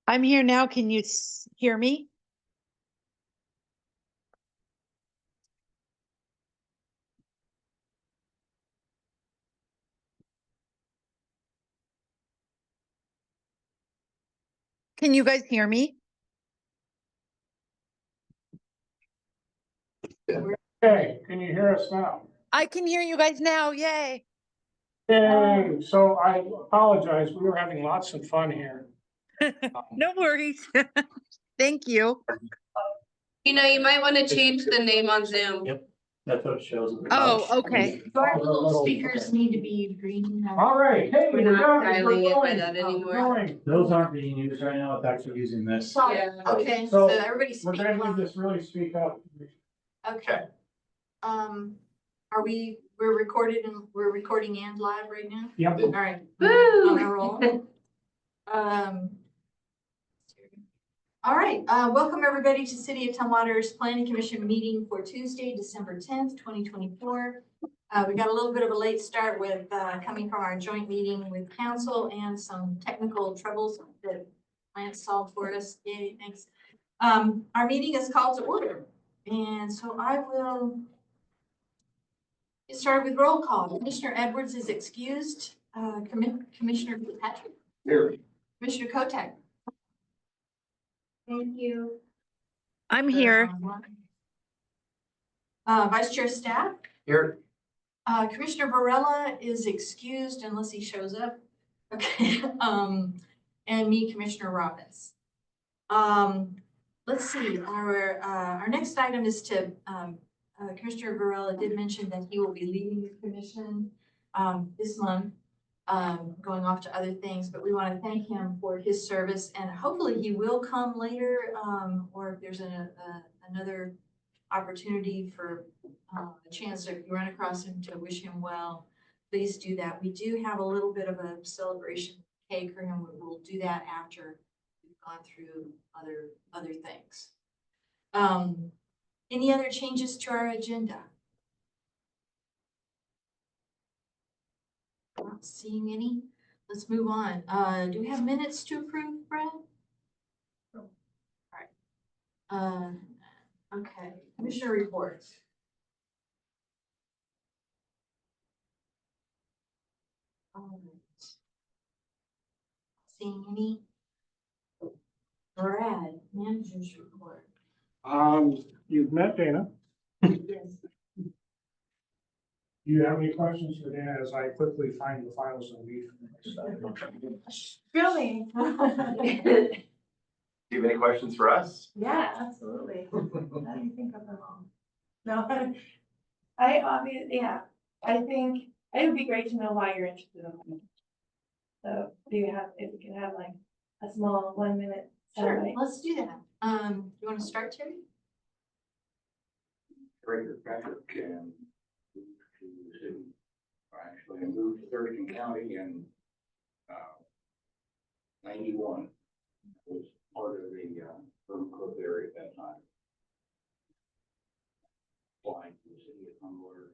I'm here now. Can you hear me? Can you guys hear me? Okay, can you hear us now? I can hear you guys now. Yay. Yay, so I apologize, we were having lots of fun here. No worries. Thank you. You know, you might want to change the name on Zoom. Yep, that's what it shows. Oh, okay. Our little speakers need to be green. All right, hey, We're we're not going, dialing we're it by going, that we're anymore. going. Those aren't being used right now, it's actually using this. Yeah. Okay, So, so everybody We're speak gonna need loud. this really speak up. Okay. Are we're recording and live right now? Yep. All right. Woo! On a roll. All right, welcome everybody to City of Tumwater's Planning Commission meeting for Tuesday, December 10th, 2024. We got a little bit of a late start with coming from our joint meeting with council and some technical troubles that Lance solved for us. Yay, thanks. Our meeting is called to order. And so I will get started with roll call. Commissioner Edwards is excused. Commissioner Patrick. Here. Commissioner Kotek. Thank you. I'm here. Vice Chair Staff. Here. Commissioner Varela is excused unless he shows up. Okay. And me, Commissioner Robbins. Let's see, our next item is to, Commissioner Varela did mention that he will be leaving the commission, this month, going off to other things, but we want to thank him for his service and hopefully he will come later, or if there's another opportunity for a chance to run across him to wish him well, please do that. We do have a little bit of a celebration cake for him. We'll do that after we've gone through other things. Any other changes to our agenda? Not seeing any. Let's move on. Do we have minutes to approve, Brad? All right. Okay, Commissioner reports. All right. Seeing any? Brad, manager's report. You've met Dana. Yes. Do you have any questions for Dana as I quickly find the files I need? Really? Do you have any questions for us? Yeah, absolutely. How do you think of them all? No, I obviously, yeah, I think it would be great to know why you're interested in them. So do you have, if we can have like a small 1 minute. Sure, summary? let's do that. You want to start, Terry? Director Patrick and moved to the city. Actually, I moved to Thurston County in 91. I was part of the urban growth area at that time. Applied to the city of Tumwater.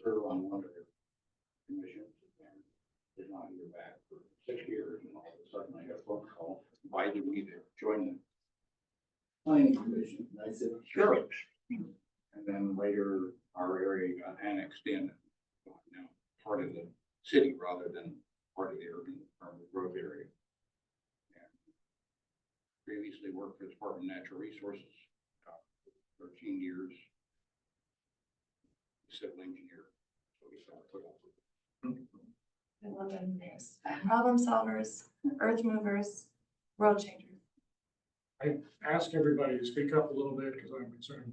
Served on one of their commissions and did not hear back for 6 years, and all of a sudden I got a phone call inviting me to join the planning commission. And I said, sure. And then later our area got annexed in, now part of the city rather than part of the urban growth area. And previously worked for the Department of Natural Resources, 13 years, civil engineer. So we started to put up with it. I love them. Problem solvers, earth movers, world changers. I asked everybody to speak up a little bit because I'm concerned,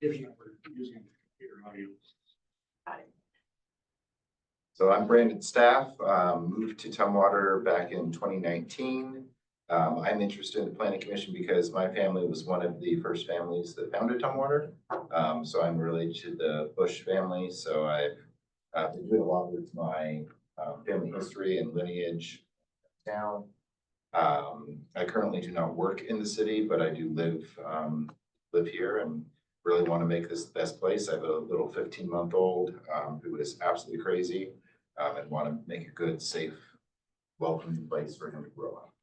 given that we're using computer audio. So I'm Brandon Staff, moved to Tumwater back in 2019. I'm interested in the planning commission because my family was one of the first families that founded Tumwater. So I'm related to the Bush family. So I've been doing a lot with my family history and lineage down. I currently do not work in the city, but I do live here and really want to make this the best place. I have a little 15-month-old who is absolutely crazy and want to make a good, safe welcoming place for him to grow up.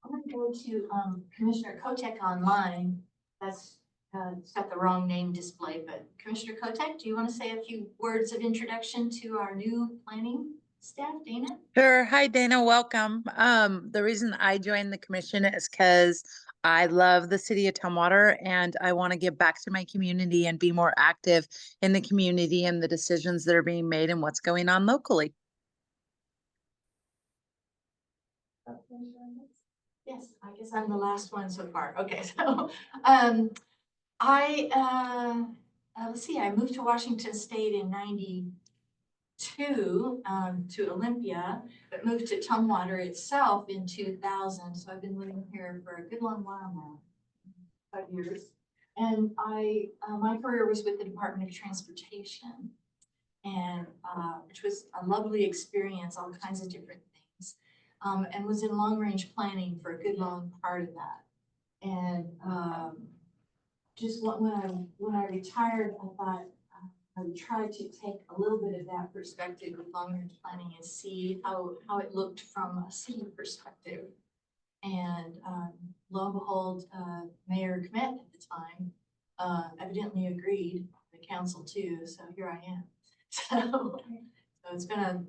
I'm gonna go to Commissioner Kotek online. That's, it's got the wrong name display, but Commissioner Kotek, do you want to say a few words of introduction to our new planning staff, Dana? Sure. Hi, Dana. Welcome. The reason I joined the commission is because I love the city of Tumwater and I want to give back to my community and be more active in the community and the decisions that are being made and what's going on locally. Yes, I guess I'm the last one so far. Okay, so, let's see, I moved to Washington State in 92, to Olympia, but moved to Tumwater itself in 2000. So I've been living here for a good long while now, 5 years. And my career was with the Department of Transportation, and, which was a lovely experience, all kinds of different things. And was in long-range planning for a good long part of that. And just when I retired, I thought I would try to take a little bit of that perspective with long-range planning and see how it looked from a city perspective. And lo and behold, Mayor Kmet at the time evidently agreed, the council too, so here I am. So it's been a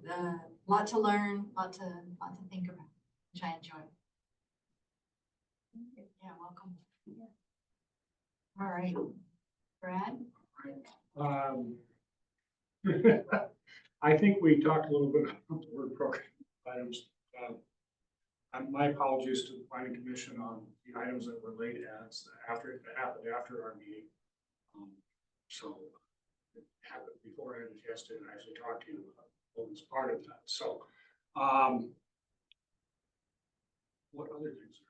lot to learn, lot to think about, which I enjoy. Yeah, welcome. All right, Brad? I think we talked a little bit about the word program items. And my apologies to the planning commission on the items that were late ads after it happened after our meeting. So it happened before I had a chance to actually talk to you about what was part of that. So, what other things?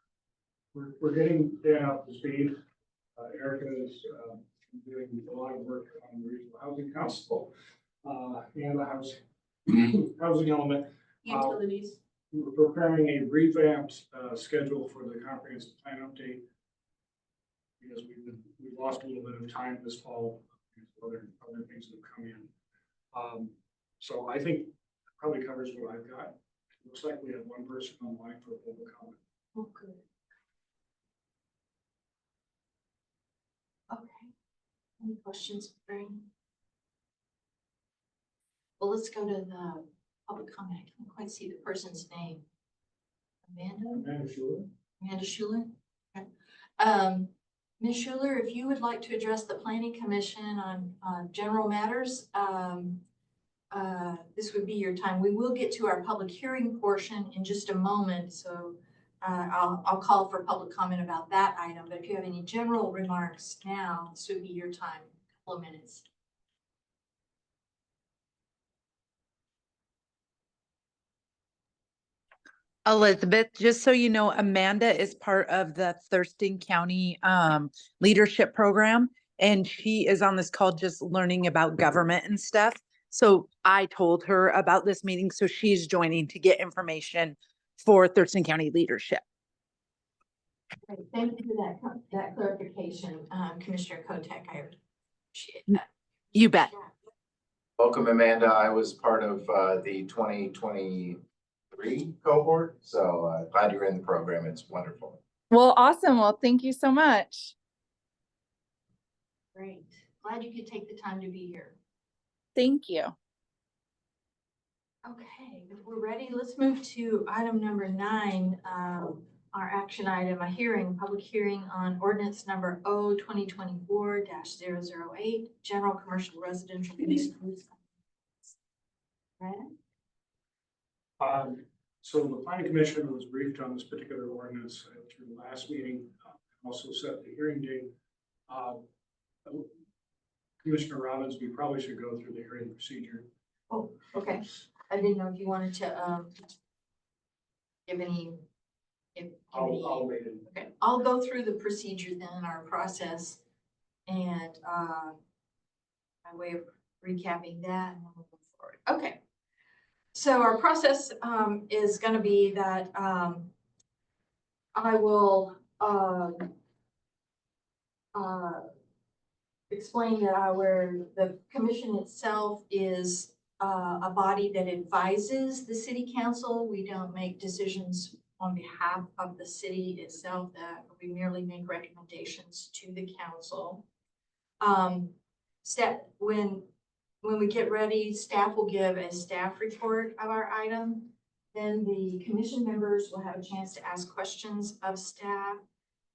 We're getting Dan up to speed. Erica is doing a lot of work on the Regional Housing Council and the housing element. Utilities. We're preparing a revamped schedule for the comprehensive plan update because we've lost a little bit of time this fall. Other things that have come in. So I think probably covers what I've got. It looks like we have one person online for a public comment. Oh, good. Okay. Any questions, Brian? Well, let's go to the public comment. I can't quite see the person's name. Amanda? Amanda Schuler. Amanda Schuler? Okay. Ms. Schuler, if you would like to address the planning commission on general matters, this would be your time. We will get to our public hearing portion in just a moment, so I'll call for public comment about that item. But if you have any general remarks now, this would be your time, a couple of minutes. Elizabeth, just so you know, Amanda is part of the Thurston County leadership program, and she is on this call just learning about government and stuff. So I told her about this meeting, so she's joining to get information for Thurston County leadership. Great. Thank you for that clarification, Commissioner Kotek. I appreciate that. You bet. Welcome, Amanda. I was part of the 2023 cohort, so glad you're in the program. It's wonderful. Well, awesome. Well, thank you so much. Great. Glad you could take the time to be here. Thank you. Okay, if we're ready, let's move to item number 9, our action item, public hearing on ordinance number 2024-008, general commercial residential use. Brad? So the planning commission was briefed on this particular ordinance through the last meeting, also set the hearing date. Commissioner Robbins, we probably should go through the hearing procedure. Oh, okay. I didn't know if you wanted to give any. I'll wait in. Okay, I'll go through the procedure then, our process, and by way of recapping that, and then we'll move forward. Okay. So our process is going to be that I will explain that the commission itself is a body that advises the city council. We don't make decisions on behalf of the city itself, that we merely make recommendations to the council. When we get ready, staff will give a staff report of our item. Then the commission members will have a chance to ask questions of staff.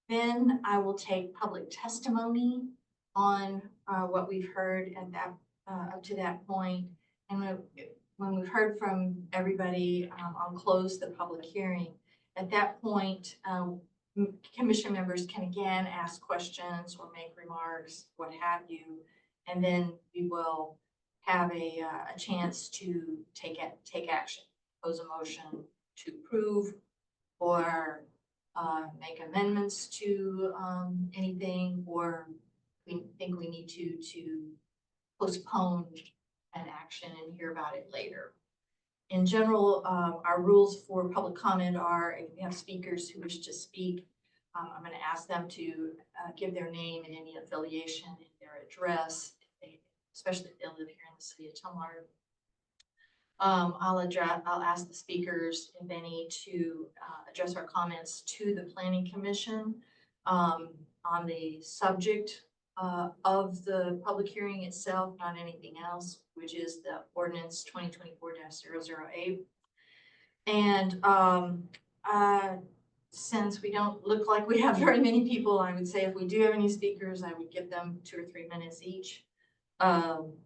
Then I will take public testimony on what we've heard at that, up to that point. And when we've heard from everybody, I'll close the public hearing. At that point, commission members can again ask questions or make remarks, what have you. And then we will have a chance to take action, pose a motion to approve or make amendments to anything, or we think we need to postpone an action and hear about it later. In general, our rules for public comment are, if we have speakers who wish to speak, I'm going to ask them to give their name and any affiliation and their address, especially if they live here in the city of Tumwater. I'll ask the speakers, if any, to address our comments to the Planning Commission on the subject of the public hearing itself, not anything else, which is the ordinance 2024-008. And since we don't look like we have very many people, I would say if we do have any speakers, I would give them 2 or 3 minutes each. In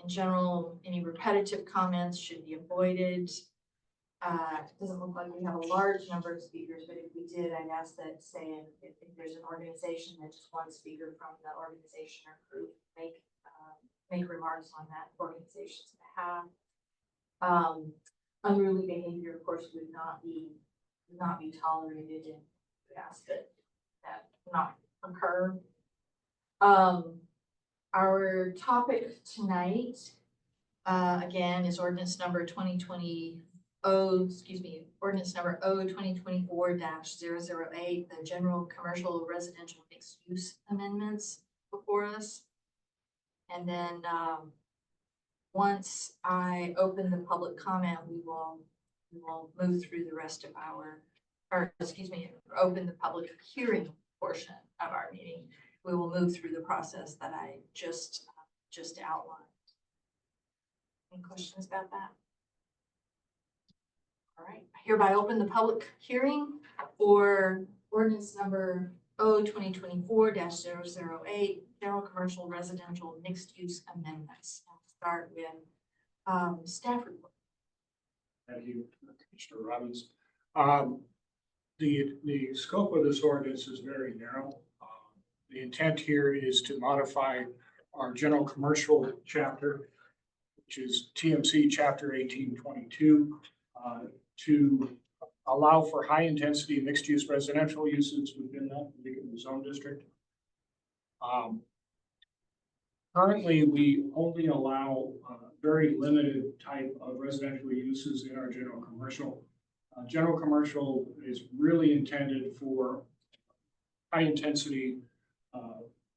general, any repetitive comments should be avoided. It doesn't look like we have a large number of speakers, but if we did, I'd ask that, say, if there's an organization that just one speaker from the organization or group make remarks on that organization's behalf. Unruly behavior, of course, would not be tolerated, and we ask that not occur. Our topic tonight, again, is ordinance number 2024-008, the general commercial residential mixed use amendments before us. And then once I open the public comment, we will move through the rest of open the public hearing portion of our meeting. We will move through the process that I just outlined. Any questions about that? All right, I hereby open the public hearing for ordinance number 2024-008, general commercial residential mixed use amendments. I'll start with staff report. Thank you, Commissioner Robbins. The scope of this ordinance is very narrow. The intent here is to modify our general commercial chapter, which is TMC Chapter 1822, to allow for high-intensity mixed-use residential uses within the zone district. Currently, we only allow very limited type of residential uses in our general commercial. General commercial is really intended for high-intensity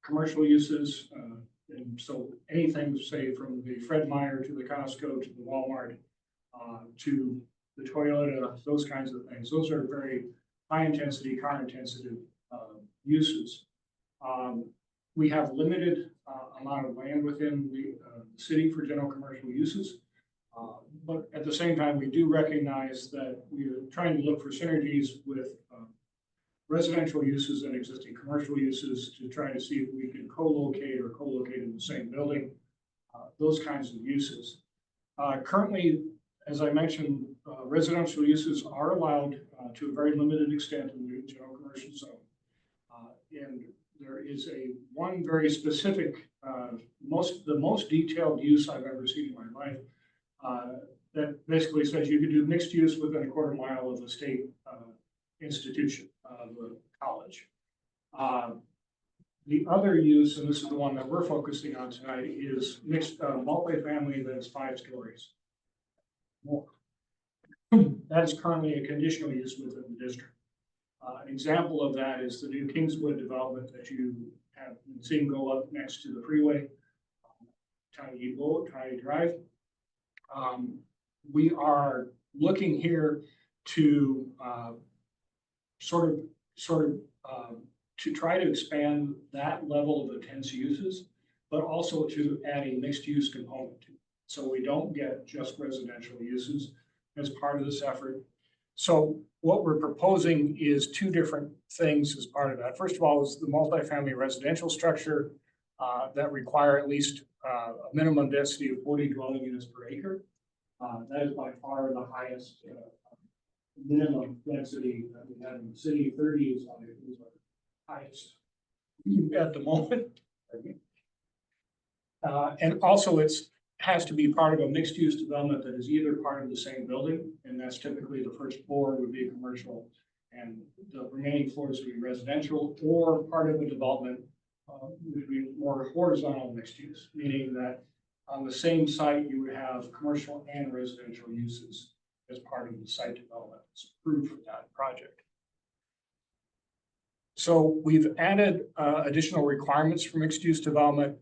commercial uses. And so anything, say, from the Fred Meyer to the Costco to the Walmart to the Toyota, those kinds of things. Those are very high-intensity, car-intensive uses. We have limited amount of land within the city for general commercial uses. But at the same time, we do recognize that we are trying to look for synergies with residential uses and existing commercial uses to try to see if we can co-locate in the same building, those kinds of uses. Currently, as I mentioned, residential uses are allowed to a very limited extent in the general commercial zone. And there is one very specific, the most detailed use I've ever seen in my life that basically says you can do mixed use within a quarter mile of a state institution, the college. The other use, and this is the one that we're focusing on tonight, is mixed multifamily that is 5 stories more. That is currently a conditional use within the district. An example of that is the new Kingswood development that you have seen go up next to the freeway. County Drive. We are looking here to sort of to try to expand that level of intense uses, but also to add a mixed use component to it. So we don't get just residential uses as part of this effort. So what we're proposing is two different things as part of that. First of all, is the multifamily residential structure that require at least a minimum density of 40 dwelling units per acre. That is by far the highest minimum density that we have in the city. 30 is our highest at the moment. And also has to be part of a mixed-use development that is either part of the same building, and that's typically the first floor would be commercial, and the remaining floors would be residential, or part of a development would be more horizontal mixed use, meaning that on the same site you would have commercial and residential uses as part of the site development that's approved for that project. So we've added additional requirements for mixed-use development.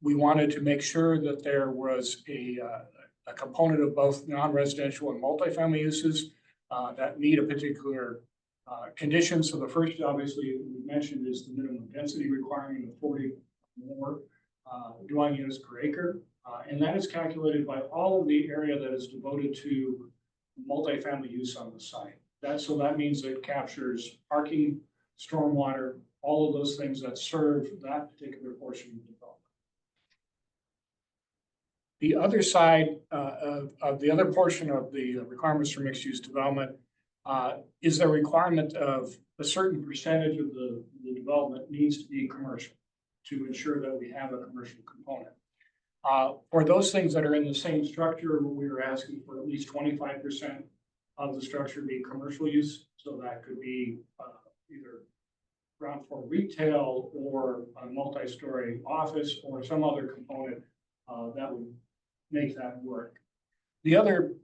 We wanted to make sure that there was a component of both non-residential and multifamily uses that meet a particular condition. So the first, obviously, we mentioned is the minimum density requirement of 40 more dwelling units per acre. And that is calculated by all of the area that is devoted to multifamily use on the site. So that means it captures parking, stormwater, all of those things that serve that particular portion of the development. The other side of the other portion of the requirements for mixed-use development is the requirement of a certain percentage of the development needs to be commercial to ensure that we have a commercial component. For those things that are in the same structure, we are asking for at least 25% of the structure be commercial use. So that could be either ground floor retail or a multi-story office or some other component that would make that work. The other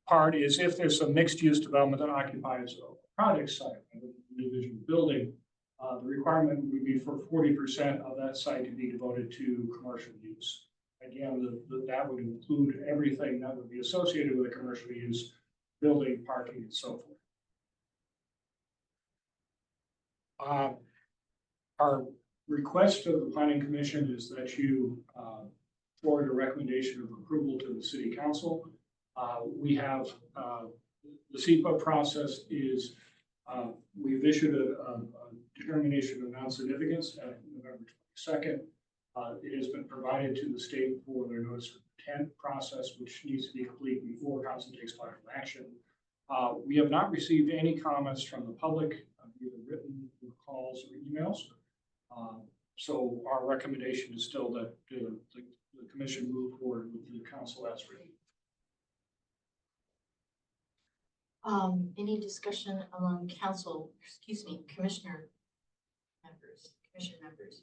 part is if there's a mixed-use development that occupies a project site, an individual building, the requirement would be for 40% of that site to be devoted to commercial use. Again, that would include everything that would be associated with a commercial use, building, parking, and so forth. Our request to the Planning Commission is that you forward a recommendation of approval to the City Council. We have the CEPA process is we've issued a determination of non-significance at November 22nd. It has been provided to the state for their notice of intent process, which needs to be complete before council takes final action. We have not received any comments from the public, either written or calls or emails. So our recommendation is still that the commission move forward with the council as written. Any discussion among commission members?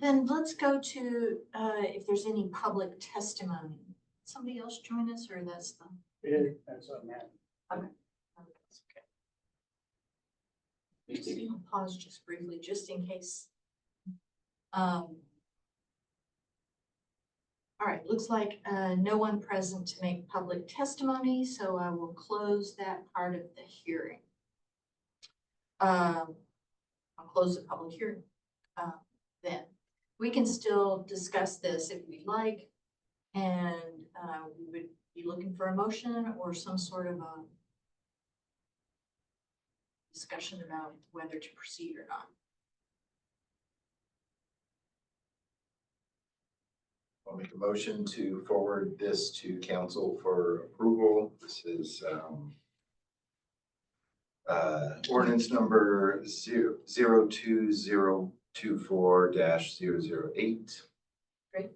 Then let's go to, if there's any public testimony. Somebody else join us, or that's the? That's a man. Okay. I'll pause just briefly, just in case. All right, looks like no one present to make public testimony, so I will close that part of the hearing. I'll close the public hearing. Then we can still discuss this if we'd like, and we would be looking for a motion or some sort of a discussion about whether to proceed or not. I'll make a motion to forward this to council for approval. This is ordinance number 02024-008. Great.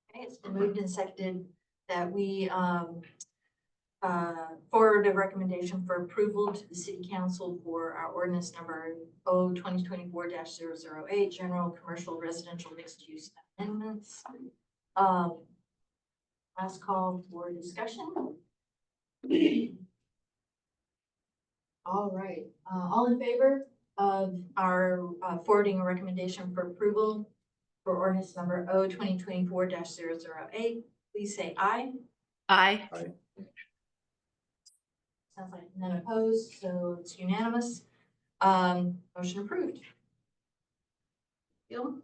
Okay, it's been moved and seconded that we forward a recommendation for approval to the city council for our ordinance number 2024-008, general commercial residential mixed use amendments. Last call for discussion. All right, all in favor of our forwarding a recommendation for approval for ordinance number O 2024-008, please say aye. Aye. Sounds like none opposed, so it's unanimous. Motion approved. Deal.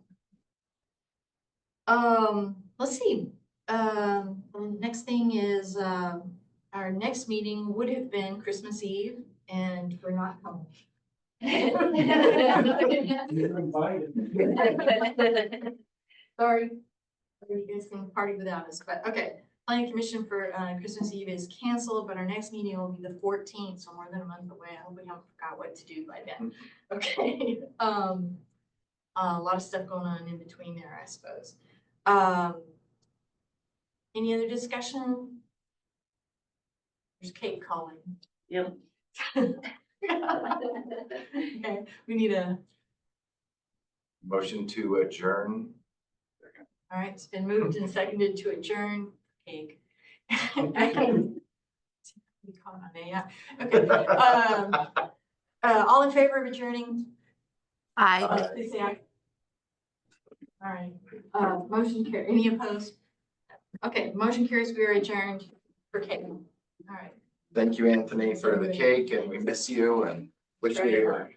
Let's see, the next thing is, our next meeting would have been Christmas Eve, and we're not coming. You're invited. Sorry, you guys can party without us, but okay. Planning Commission for Christmas Eve is canceled, but our next meeting will be the 14th, so more than a month away. I hope we haven't forgot what to do by then. Okay, a lot of stuff going on in between there, I suppose. Any other discussion? There's Kate calling. Yep. Okay, we need a, Motion to adjourn. all right, it's been moved and seconded to adjourn. Cake. You calling on me, yeah. Okay. All in favor of adjourning? Aye. Please say aye. All right, motion carry, any opposed? Okay, motion carries, we are adjourned for Kate. All right. Thank you, Anthony, for the cake, and we miss you and wish you